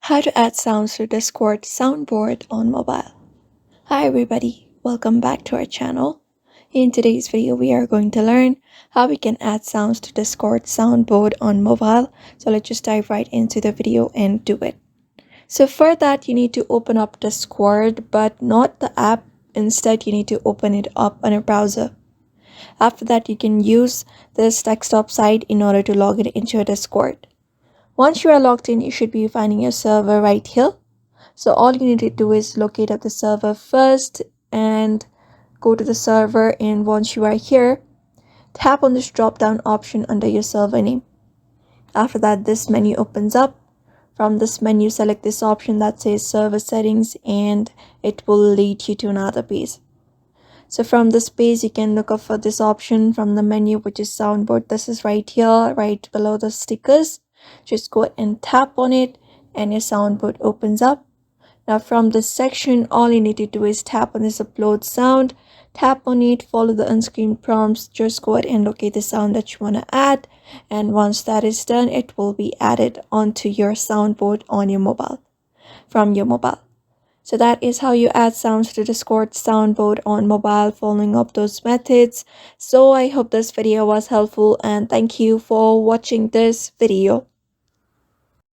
How to add sounds to Discord Soundboard on mobile. Hi everybody, welcome back to our channel. In today's video, we are going to learn how we can add sounds to Discord Soundboard on mobile. So let's just dive right into the video and do it. So for that, you need to open up Discord, but not the app. Instead, you need to open it up on a browser. After that, you can use this desktop site in order to log in into your Discord. Once you are logged in, you should be finding your server right here. So all you need to do is locate up the server first and go to the server, and once you are here, tap on this drop down option under your server name. After that, this menu opens up. From this menu, select this option that says server settings, and it will lead you to another page. So from this page, you can look up for this option from the menu, which is Soundboard. This is right here, right below the stickers. Just go and tap on it and your soundboard opens up. Now from this section, all you need to do is tap on this upload sound, tap on it, follow the on-screen prompts, just go ahead and locate the sound that you want to add, and once that is done, it will be added onto your soundboard on your mobile, from your mobile. So that is how you add sounds to Discord Soundboard on mobile, following up those methods. So I hope this video was helpful, and thank you for watching this video.